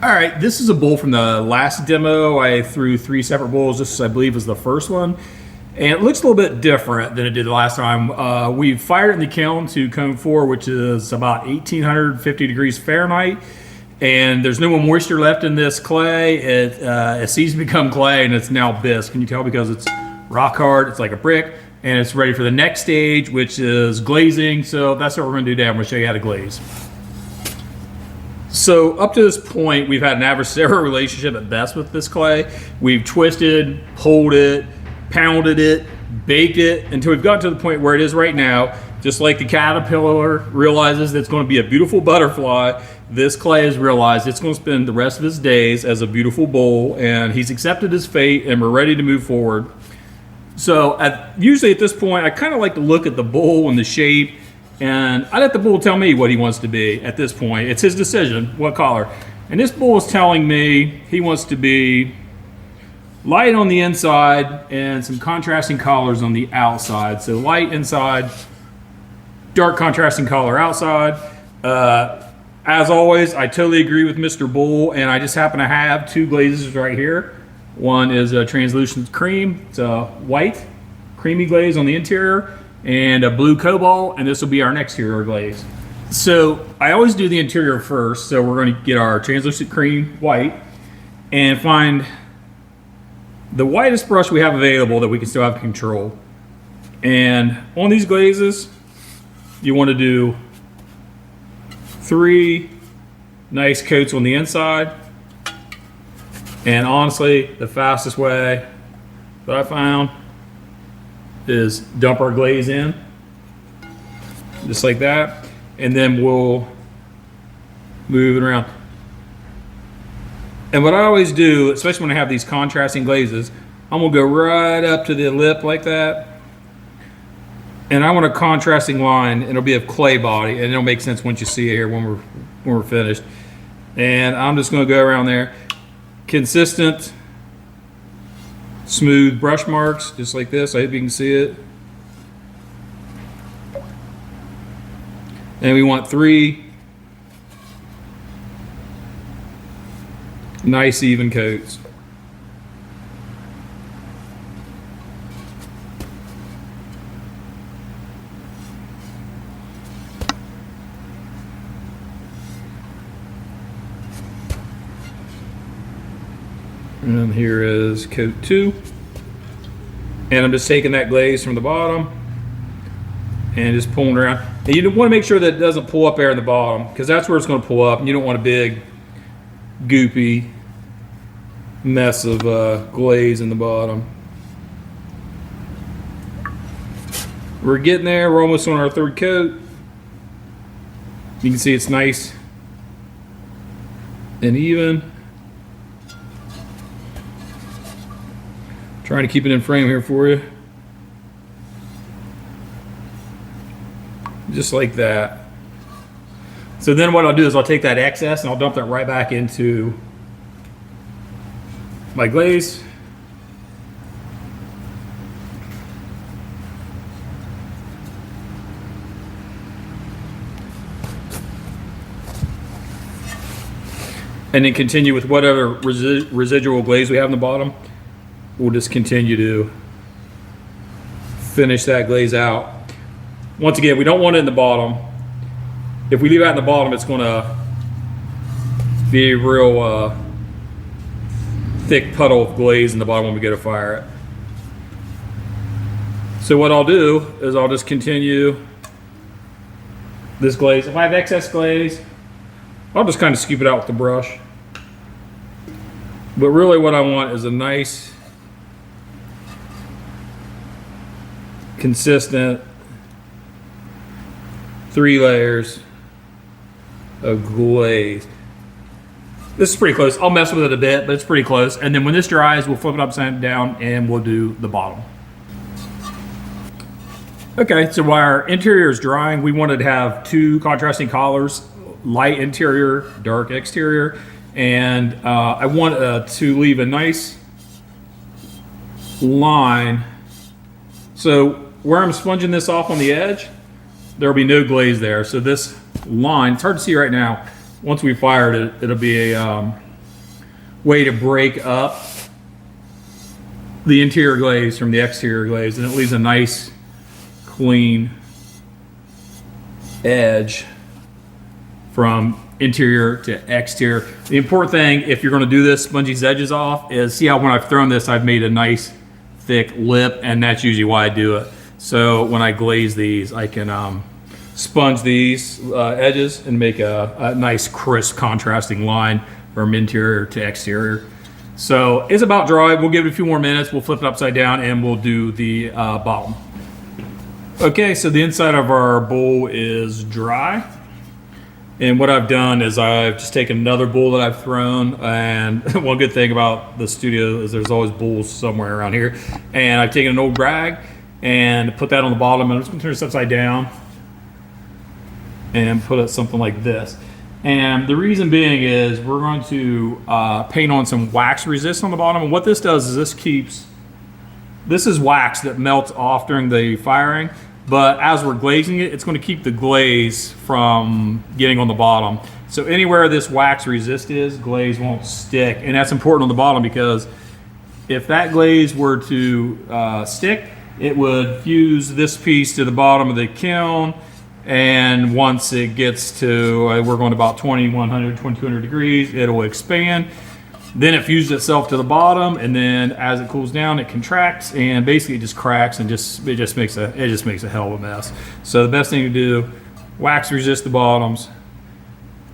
All right, this is a bowl from the last demo. I threw 3 separate bowls. This, I believe, was the first one. And it looks a little bit different than it did the last time. We fired it in the kiln to cone 4, which is about 1850 degrees Fahrenheit. And there's no more moisture left in this clay. It ceased to become clay, and it's now bisque. Can you tell? Because it's rock hard, it's like a brick, and it's ready for the next stage, which is glazing. So that's what we're gonna do today. I'm gonna show you how to glaze. So up to this point, we've had an adversarial relationship at best with this clay. We've twisted, pulled it, pounded it, baked it, until we've gotten to the point where it is right now. Just like the caterpillar realizes that it's going to be a beautiful butterfly, this clay has realized it's going to spend the rest of his days as a beautiful bowl, and he's accepted his fate, and we're ready to move forward. So usually at this point, I kind of like to look at the bowl and the shape, and I let the bull tell me what he wants to be at this point. It's his decision, what color. And this bull is telling me he wants to be light on the inside and some contrasting colors on the outside. So light inside, dark contrasting color outside. As always, I totally agree with Mr. Bull, and I just happen to have 2 glazes right here. One is a translucent cream. It's a white, creamy glaze on the interior, and a blue cobalt, and this will be our next exterior glaze. So I always do the interior first, so we're going to get our translucent cream white and find the whitest brush we have available that we can still have control. And on these glazes, you want to do 3 nice coats on the inside. And honestly, the fastest way that I found is dump our glaze in, just like that, and then we'll move it around. And what I always do, especially when I have these contrasting glazes, I'm gonna go right up to the lip like that, and I want a contrasting line, and it'll be a clay body, and it'll make sense once you see it here when we're finished. And I'm just gonna go around there, consistent, smooth brush marks, just like this. I hope you can see it. And we want 3 nice even coats. And then here is coat 2. And I'm just taking that glaze from the bottom and just pulling it around. And you want to make sure that it doesn't pull up there in the bottom, because that's where it's going to pull up, and you don't want a big goopy mess of glaze in the bottom. We're getting there. We're almost on our 3rd coat. You can see it's nice and even. Trying to keep it in frame here for you. Just like that. So then what I'll do is I'll take that excess and I'll dump that right back into my glaze. And then continue with whatever residual glaze we have in the bottom. We'll just continue to finish that glaze out. Once again, we don't want it in the bottom. If we leave it in the bottom, it's going to be a real thick puddle of glaze in the bottom when we go to fire it. So what I'll do is I'll just continue this glaze. If I have excess glaze, I'll just kind of scoop it out with the brush. But really what I want is a nice, consistent 3 layers of glaze. This is pretty close. I'll mess with it a bit, but it's pretty close. And then when this dries, we'll flip it upside down and we'll do the bottom. Okay, so while our interior is drying, we wanted to have 2 contrasting colors, light interior, dark exterior. And I want to leave a nice line. So where I'm sponging this off on the edge, there'll be no glaze there. So this line, it's hard to see right now. Once we fired it, it'll be a way to break up the interior glaze from the exterior glaze, and it leaves a nice clean edge from interior to exterior. The important thing, if you're going to do this, sponge these edges off, is see how when I've thrown this, I've made a nice thick lip, and that's usually why I do it. So when I glaze these, I can sponge these edges and make a nice crisp contrasting line from interior to exterior. So it's about dry. We'll give it a few more minutes. We'll flip it upside down and we'll do the bottom. Okay, so the inside of our bowl is dry. And what I've done is I've just taken another bowl that I've thrown, and one good thing about the studio is there's always bowls somewhere around here. And I've taken an old rag and put that on the bottom, and I'm just gonna turn this upside down and put it something like this. And the reason being is we're going to paint on some wax resist on the bottom. And what this does is this is wax that melts off during the firing, but as we're glazing it, it's going to keep the glaze from getting on the bottom. So anywhere this wax resist is, glaze won't stick. And that's important on the bottom, because if that glaze were to stick, it would fuse this piece to the bottom of the kiln. And once it gets to, we're going to about 2100, 2200 degrees, it'll expand. Then it fuses itself to the bottom, and then as it cools down, it contracts, and basically it just cracks, and it just makes a hell of a mess. So the best thing to do, wax resist the bottoms,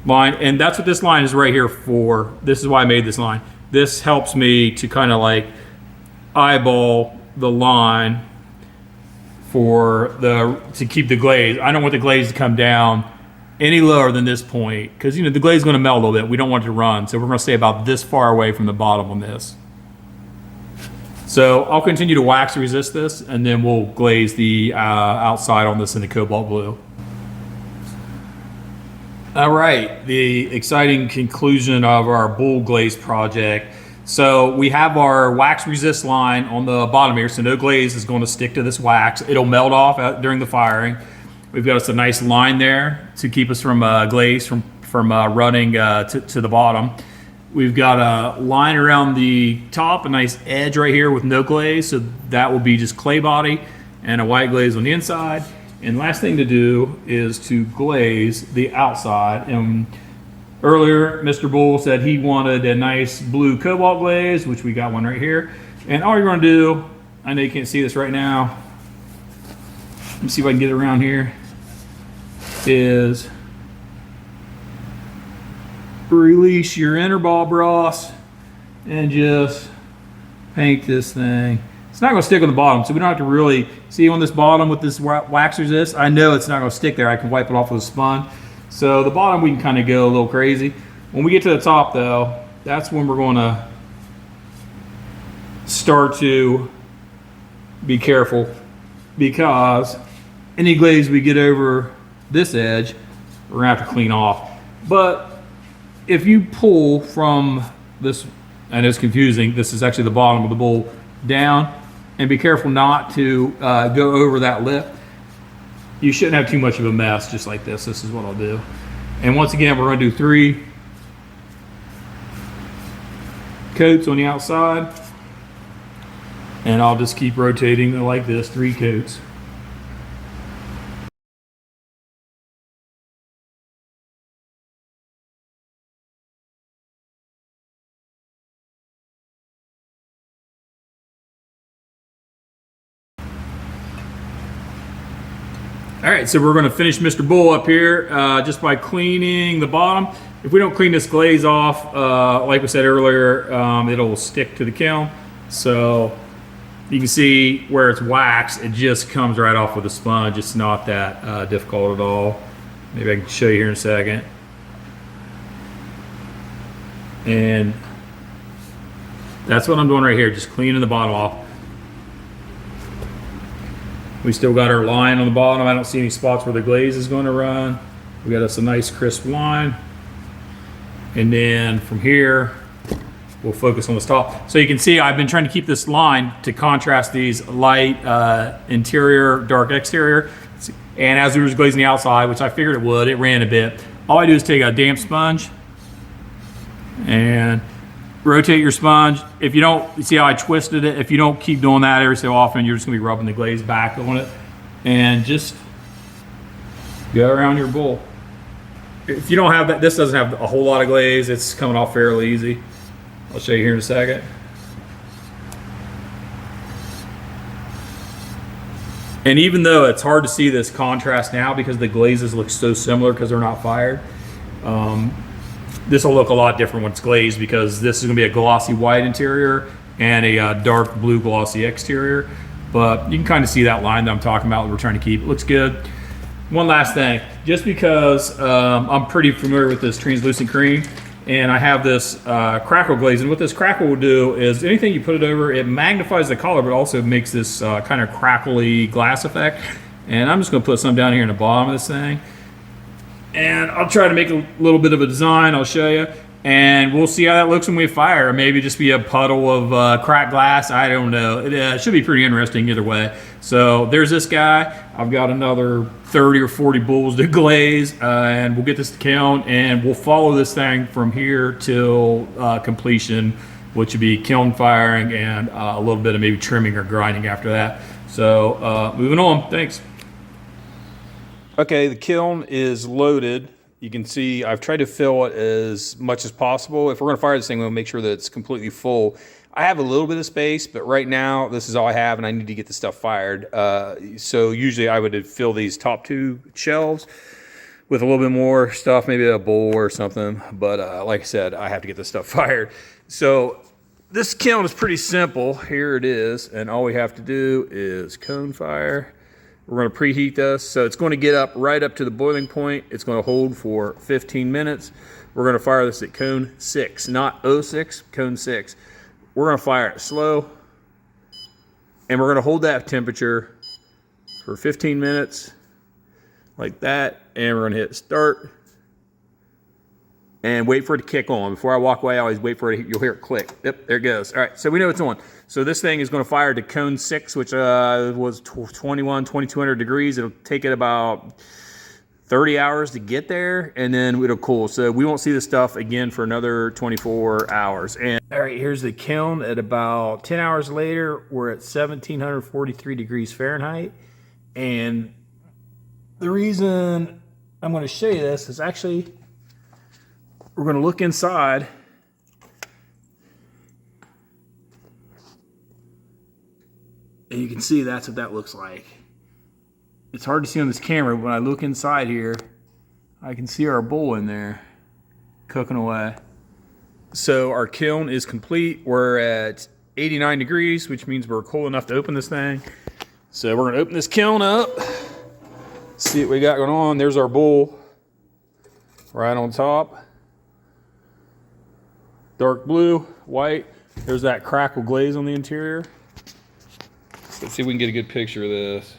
line, and that's what this line is right here for. This is why I made this line. This helps me to kind of like eyeball the line to keep the glaze. I don't want the glaze to come down any lower than this point, because the glaze is going to melt a little bit. We don't want it to run, so we're going to stay about this far away from the bottom on this. So I'll continue to wax resist this, and then we'll glaze the outside on this in the cobalt blue. All right, the exciting conclusion of our bowl glaze project. So we have our wax resist line on the bottom here, so no glaze is going to stick to this wax. It'll melt off during the firing. We've got us a nice line there to keep us from glaze from running to the bottom. We've got a line around the top, a nice edge right here with no glaze, so that will be just clay body and a white glaze on the inside. And last thing to do is to glaze the outside. And earlier, Mr. Bull said he wanted a nice blue cobalt glaze, which we got one right here. And all you're going to do, I know you can't see this right now, let me see if I can get it around here, is release your inner ball brass and just paint this thing. It's not going to stick on the bottom, so we don't have to really see on this bottom with this wax resist. I know it's not going to stick there. I can wipe it off with a sponge. So the bottom we can kind of go a little crazy. When we get to the top though, that's when we're going to start to be careful, because any glaze we get over this edge, we're going to have to clean off. But if you pull from this, and it's confusing, this is actually the bottom of the bowl, down, and be careful not to go over that lip. You shouldn't have too much of a mess just like this. This is what I'll do. And once again, we're going to do 3 coats on the outside. And I'll just keep rotating it like this, 3 coats. All right, so we're going to finish Mr. Bull up here just by cleaning the bottom. If we don't clean this glaze off, like we said earlier, it'll stick to the kiln. So you can see where it's waxed, it just comes right off with a sponge. It's not that difficult at all. Maybe I can show you here in a second. And that's what I'm doing right here, just cleaning the bottom off. We still got our line on the bottom. I don't see any spots where the glaze is going to run. We got us a nice crisp line. And then from here, we'll focus on this top. So you can see I've been trying to keep this line to contrast these light interior, dark exterior. And as we were glazing the outside, which I figured it would, it ran a bit. All I do is take a damp sponge and rotate your sponge. If you don't, see how I twisted it? If you don't keep doing that every so often, you're just gonna be rubbing the glaze back on it. And just go around your bowl. If you don't have that, this doesn't have a whole lot of glaze. It's coming off fairly easy. I'll show you here in a second. And even though it's hard to see this contrast now because the glazes look so similar because they're not fired, this will look a lot different when it's glazed because this is going to be a glossy white interior and a dark blue glossy exterior. But you can kind of see that line that I'm talking about that we're trying to keep. It looks good. One last thing, just because I'm pretty familiar with this translucent cream and I have this crackle glaze, and what this crackle will do is anything you put it over, it magnifies the color but also makes this kind of crackly glass effect. And I'm just going to put some down here in the bottom of this thing. And I'll try to make a little bit of a design, I'll show you. And we'll see how that looks when we fire. Or maybe just be a puddle of cracked glass, I don't know. It should be pretty interesting either way. So there's this guy. I've got another 30 or 40 bowls to glaze, and we'll get this to kiln, and we'll follow this thing from here till completion, which would be kiln firing and a little bit of maybe trimming or grinding after that. So moving on, thanks. Okay, the kiln is loaded. You can see I've tried to fill it as much as possible. If we're gonna fire this thing, we'll make sure that it's completely full. I have a little bit of space, but right now this is all I have and I need to get the stuff fired. So usually I would fill these top two shelves with a little bit more stuff, maybe a bowl or something. But like I said, I have to get this stuff fired. So this kiln is pretty simple. Here it is. And all we have to do is cone fire. We're going to preheat this. So it's going to get up right up to the boiling point. It's going to hold for 15 minutes. We're going to fire this at cone 6, not 06, cone 6. We're going to fire it slow. And we're going to hold that temperature for 15 minutes like that. And we're going to hit start. And wait for it to kick on. Before I walk away, I always wait for it. You'll hear it click. Yep, there it goes. All right, so we know it's on. So this thing is going to fire to cone 6, which was 2200 degrees. It'll take it about 30 hours to get there, and then it'll cool. So we won't see this stuff again for another 24 hours. And all right, here's the kiln. At about 10 hours later, we're at 1743 degrees Fahrenheit. And the reason I'm going to show you this is actually, we're going to look inside. And you can see that's what that looks like. It's hard to see on this camera, but when I look inside here, I can see our bowl in there cooking away. So our kiln is complete. We're at 89 degrees, which means we're cool enough to open this thing. So we're going to open this kiln up, see what we got going on. There's our bowl right on top. Dark blue, white. There's that crackle glaze on the interior. So let's see if we can get a good picture of this.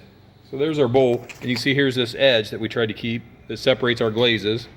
So there's our bowl, and you can see here's this edge that we tried to keep that separates our glazes.